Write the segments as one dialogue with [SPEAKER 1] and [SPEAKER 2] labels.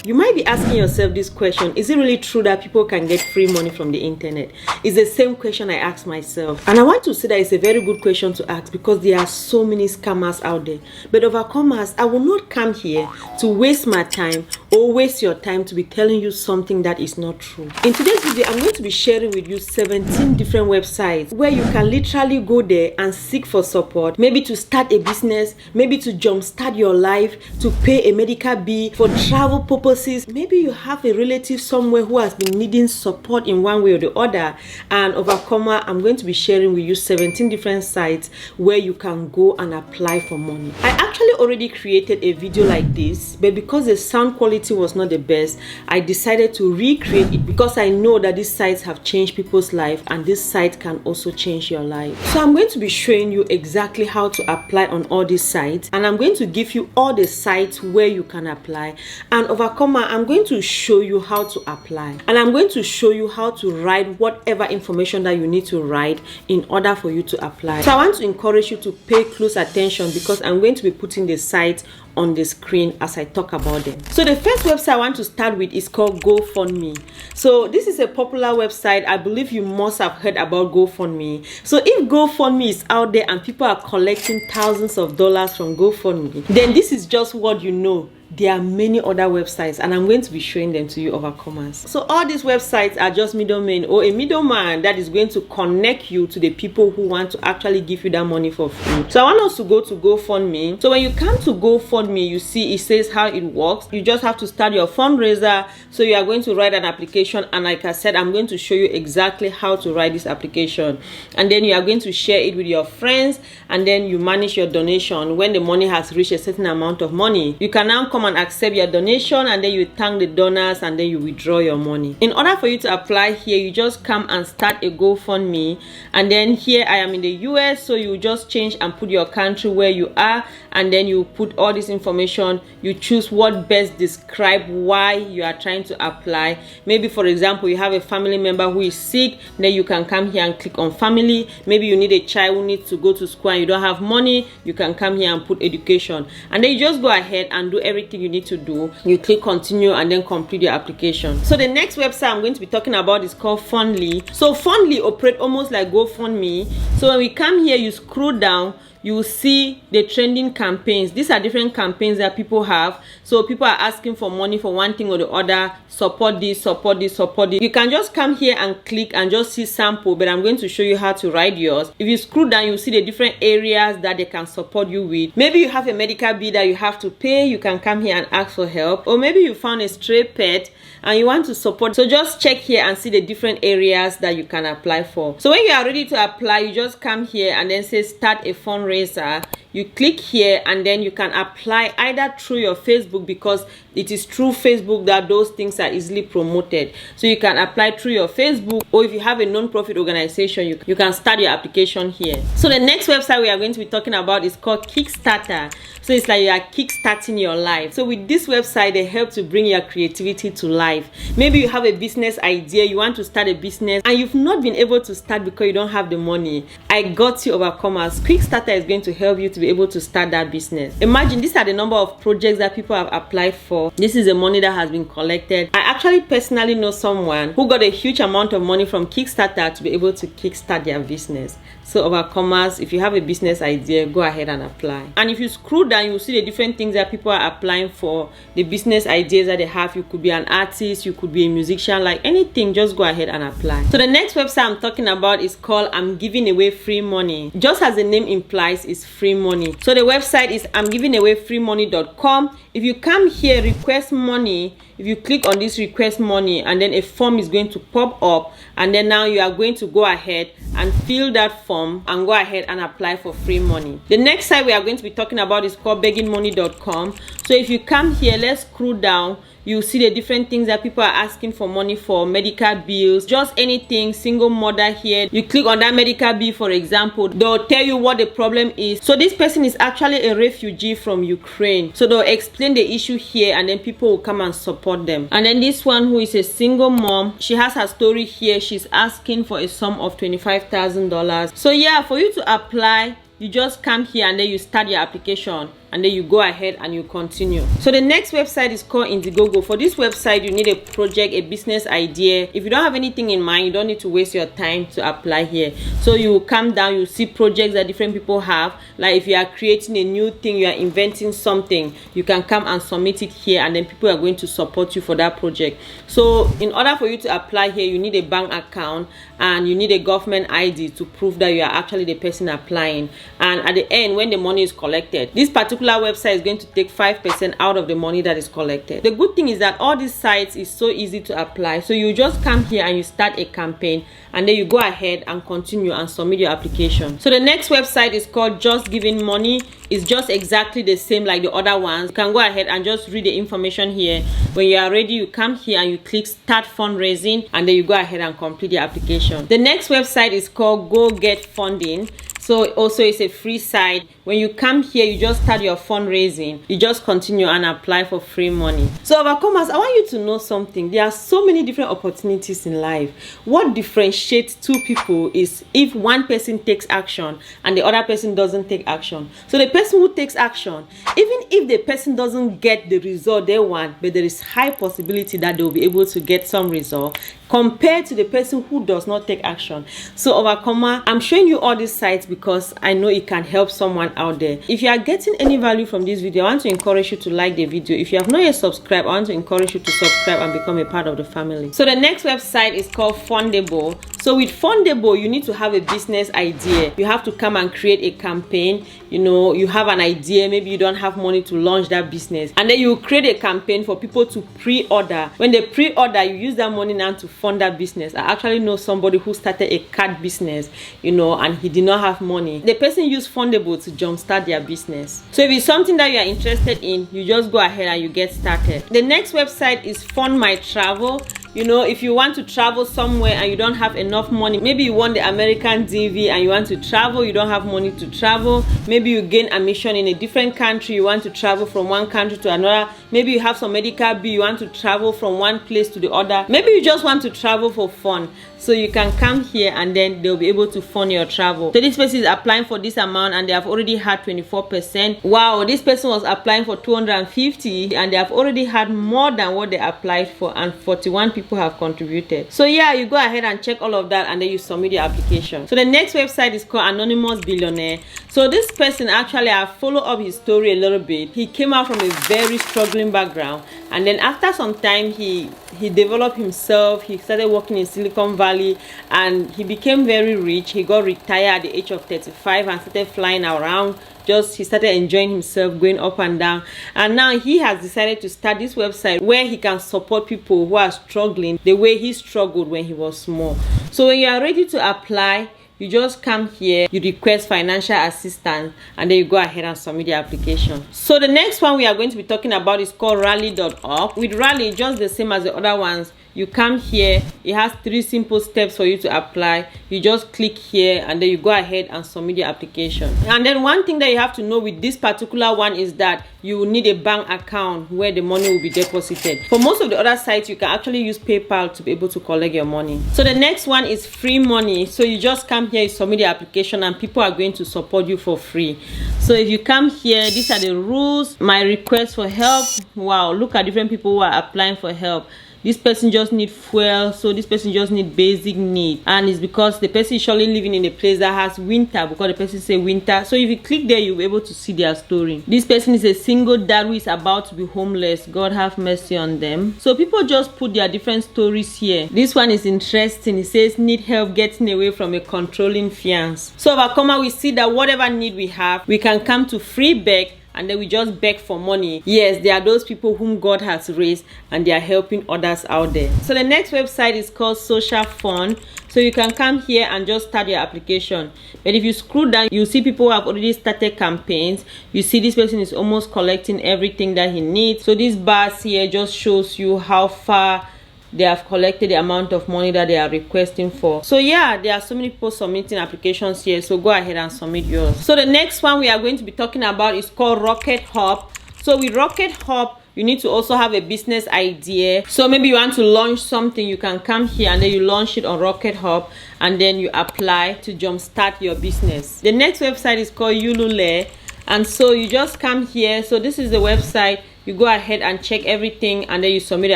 [SPEAKER 1] You might be asking yourself this question: is it really true that people can get free money from the internet? It's the same question I asked myself, and I want to say that it's a very good question to ask because there are so many scammers out there. But overcomers, I will not come here to waste my time or waste your time to be telling you something that is not true. In today's video, I'm going to be sharing with you 17 different websites where you can literally go there and seek for support, maybe to start a business, maybe to jumpstart your life, to pay a medical bill, for travel purposes. Maybe you have a relative somewhere who has been needing support in one way or the other. And overcomer, I'm going to be sharing with you 17 different sites where you can go and apply for money. I actually already created a video like this, but because the sound quality was not the best, I decided to recreate it because I know that these sites have changed people's life, and this site can also change your life. So I'm going to be showing you exactly how to apply on all these sites, and I'm going to give you all the sites where you can apply. And overcomer, I'm going to show you how to apply, and I'm going to show you how to write whatever information that you need to write in order for you to apply. So I want to encourage you to pay close attention because I'm going to be putting the site on the screen as I talk about them. So the first website I want to start with is called GoFundMe. So this is a popular website. I believe you must have heard about GoFundMe. So if GoFundMe is out there and people are collecting thousands of dollars from GoFundMe, then this is just what you know. There are many other websites, and I'm going to be showing them to you, overcomers. So all these websites are just middlemen or a middleman that is going to connect you to the people who want to actually give you that money for free. So I want us to go to GoFundMe. So when you come to GoFundMe, you see it says how it works. You just have to start your fundraiser. So you are going to write an application, and like I said, I'm going to show you exactly how to write this application. And then you are going to share it with your friends, and then you manage your donation. When the money has reached a certain amount of money, you can now come and accept your donation, and then you thank the donors, and then you withdraw your money. In order for you to apply here, you just come and start a GoFundMe, and then here I am in the US, so you just change and put your country where you are, and then you put all this information. You choose what best describe why you are trying to apply. Maybe for example, you have a family member who is sick, then you can come here and click on family. Maybe you need a child who needs to go to school and you don't have money, you can come here and put education, and then you just go ahead and do everything you need to do. You click continue and then complete your application. So the next website I'm going to be talking about is called Fundly. So Fundly operate almost like GoFundMe. So when we come here, you scroll down, you will see the trending campaigns. These are different campaigns that people have. So people are asking for money for one thing or the other. Support this, support this, support this. You can just come here and click and just see sample, but I'm going to show you how to write yours. If you scroll down, you see the different areas that they can support you with. Maybe you have a medical bill that you have to pay. You can come here and ask for help. Or maybe you found a stray pet and you want to support. So just check here and see the different areas that you can apply for. So when you are ready to apply, you just come here and then say start a fundraiser. You click here and then you can apply either through your Facebook, because it is through Facebook that those things are easily promoted. So you can apply through your Facebook, or if you have a non-profit organization, you can start your application here. So the next website we are going to be talking about is called Kickstarter. So it's like you are kickstarting your life. So with this website, they help to bring your creativity to life. Maybe you have a business idea, you want to start a business and you've not been able to start because you don't have the money. I got you, overcomers. Kickstarter is going to help you to be able to start that business. Imagine these are the number of projects that people have applied for. This is the money that has been collected. I actually personally know someone who got a huge amount of money from Kickstarter to be able to kickstart their business. So overcomers, if you have a business idea, go ahead and apply. And if you scroll down, you will see the different things that people are applying for, the business ideas that they have. You could be an artist, you could be a musician, like anything, just go ahead and apply. So the next website I'm talking about is called I'm Giving Away Free Money. Just as the name implies, it's free money. So the website is I'mGivingAwayFreeMoney.com. If you come here, request money, if you click on this request money, and then a form is going to pop up, and then now you are going to go ahead and fill that form and go ahead and apply for free money. The next site we are going to be talking about is called beggingmoney.com. So if you come here, let's scroll down, you see the different things that people are asking for money for, medical bills, just anything, single mother here. You click on that medical bill, for example, they'll tell you what the problem is. So this person is actually a refugee from Ukraine. So they'll explain the issue here, and then people will come and support them. And then this one who is a single mom, she has her story here. She's asking for a sum of $25,000. So yeah, for you to apply, you just come here and then you start your application. and then you go ahead and you continue. So the next website is called Indiegogo. For this website, you need a project, a business idea. If you don't have anything in mind, you don't need to waste your time to apply here. So you come down, you see projects that different people have. Like if you are creating a new thing, you are inventing something, you can come and submit it here, and then people are going to support you for that project. So in order for you to apply here, you need a bank account and you need a government ID to prove that you are actually the person applying. And at the end, when the money is collected, this particular website is going to take 5% out of the money that is collected. The good thing is that all these sites is so easy to apply. So you just come here and you start a campaign, and then you go ahead and continue and submit your application. So the next website is called Just Giving Money. It's just exactly the same like the other ones. You can go ahead and just read the information here. When you are ready, you come here and you click Start Fundraising, and then you go ahead and complete the application. The next website is called Go Get Funding. So also it's a free site. When you come here, you just start your fundraising. You just continue and apply for free money. So overcomers, I want you to know something. There are so many different opportunities in life. What differentiates two people is if one person takes action and the other person doesn't take action. So the person who takes action, even if the person doesn't get the result they want, but there is high possibility that they will be able to get some result compared to the person who does not take action. So overcomer, I'm showing you all these sites because I know it can help someone out there. If you are getting any value from this video, I want to encourage you to like the video. If you have not yet subscribed, I want to encourage you to subscribe and become a part of the family. So the next website is called Fundable. So with Fundable, you need to have a business idea. You have to come and create a campaign. You know, you have an idea, maybe you don't have money to launch that business, and then you create a campaign for people to pre-order. When they pre-order, you use that money now to fund that business. I actually know somebody who started a card business, you know, and he did not have money. The person used Fundable to jumpstart their business. So if it's something that you are interested in, you just go ahead and you get started. The next website is Fund My Travel. You know, if you want to travel somewhere and you don't have enough money, maybe you want the American DV and you want to travel, you don't have money to travel. Maybe you gain admission in a different country, you want to travel from one country to another. Maybe you have some medical bill, you want to travel from one place to the other. Maybe you just want to travel for fun. So you can come here and then they'll be able to fund your travel. So this person is applying for this amount and they have already had 24%. Wow, this person was applying for 250 and they have already had more than what they applied for, and 41 people have contributed. So yeah, you go ahead and check all of that and then you submit your application. So the next website is called Anonymous Billionaire. So this person, actually, I follow up his story a little bit. He came out from a very struggling background, and then after some time he developed himself. He started working in Silicon Valley and he became very rich. He got retired at the age of 35 and started flying around. He started enjoying himself, going up and down, and now he has decided to start this website where he can support people who are struggling the way he struggled when he was small. So when you are ready to apply, you just come here, you request financial assistance, and then you go ahead and submit the application. So the next one we are going to be talking about is called Rally.org. With Rally, just the same as the other ones. You come here, it has 3 simple steps for you to apply. You just click here and then you go ahead and submit your application. And then one thing that you have to know with this particular one is that you will need a bank account where the money will be deposited. For most of the other sites, you can actually use PayPal to be able to collect your money. So the next one is free money. So you just come here, you submit the application, and people are going to support you for free. So if you come here, these are the rules. My request for help. Wow, look at different people who are applying for help. This person just need fuel, so this person just need basic need, and it's because the person is surely living in a place that has winter, because the person say winter. So if you click there, you'll be able to see their story. This person is a single dad who is about to be homeless. God have mercy on them. So people just put their different stories here. This one is interesting. It says need help getting away from a controlling fiance. So overcomer, we see that whatever need we have, we can come to free beg, and then we just beg for money. Yes, there are those people whom God has raised and they are helping others out there. So the next website is called Social Fund. So you can come here and just start your application. But if you scroll down, you see people who have already started campaigns. You see this person is almost collecting everything that he needs. So these bars here just shows you how far they have collected, the amount of money that they are requesting for. So yeah, there are so many people submitting applications here, so go ahead and submit yours. So the next one we are going to be talking about is called Rocket Hub. So with Rocket Hub, you need to also have a business idea. So maybe you want to launch something, you can come here and then you launch it on Rocket Hub, and then you apply to jumpstart your business. The next website is called Ulul. And so you just come here. So this is the website. You go ahead and check everything, and then you submit the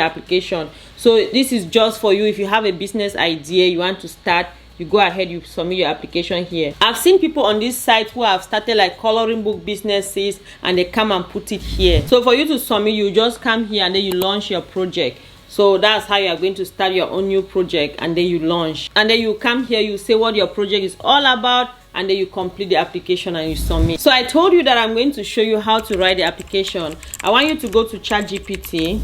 [SPEAKER 1] application. So this is just for you. If you have a business idea you want to start, you go ahead, you submit your application here. I've seen people on this site who have started like coloring book businesses, and they come and put it here. So for you to submit, you just come here and then you launch your project. So that's how you are going to start your own new project, and then you launch. And then you come here, you say what your project is all about, and then you complete the application and you submit. So I told you that I'm going to show you how to write the application. I want you to go to ChatGPT.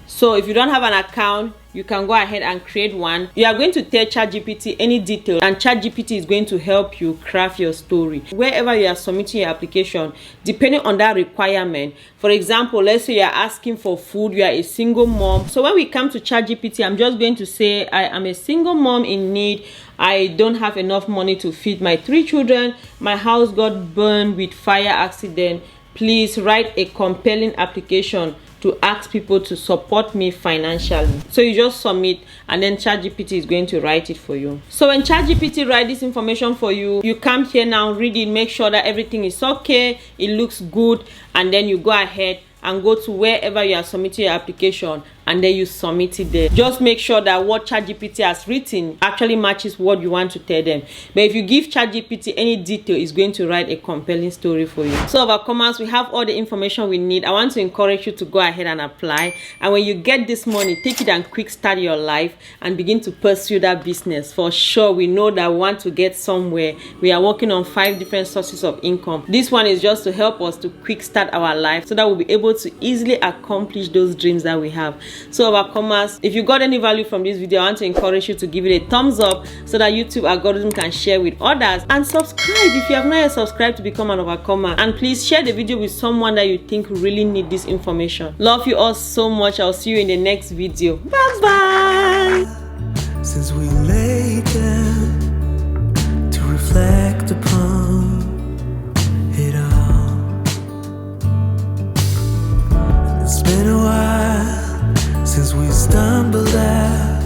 [SPEAKER 1] So if you don't have an account, you can go ahead and create one. You are going to tell ChatGPT any detail, and ChatGPT is going to help you craft your story. Wherever you are submitting your application, depending on that requirement. For example, let's say you are asking for food, you are a single mom. So when we come to ChatGPT, I'm just going to say I am a single mom in need. I don't have enough money to feed my 3 children. My house got burned with fire accident. Please write a compelling application to ask people to support me financially. So you just submit, and then ChatGPT is going to write it for you. So when ChatGPT write this information for you, you come here now, read it, make sure that everything is okay, it looks good, and then you go ahead and go to wherever you are submitting your application, and then you submit it there. Just make sure that what ChatGPT has written actually matches what you want to tell them. But if you give ChatGPT any detail, it's going to write a compelling story for you. So overcomers, we have all the information we need. I want to encourage you to go ahead and apply, and when you get this money, take it and quick start your life and begin to pursue that business. For sure, we know that we want to get somewhere. We are working on 5 different sources of income. This one is just to help us to quick start our life, so that we'll be able to easily accomplish those dreams that we have. So overcomers, if you got any value from this video, I want to encourage you to give it a thumbs up so that YouTube algorithm can share with others, and subscribe if you have not yet subscribed to become an overcomer. And please share the video with someone that you think really need this information. Love you all so much. I'll see you in the next video. Bye bye.
[SPEAKER 2] Since we lay down to reflect upon it all, it's been a while since we stumbled out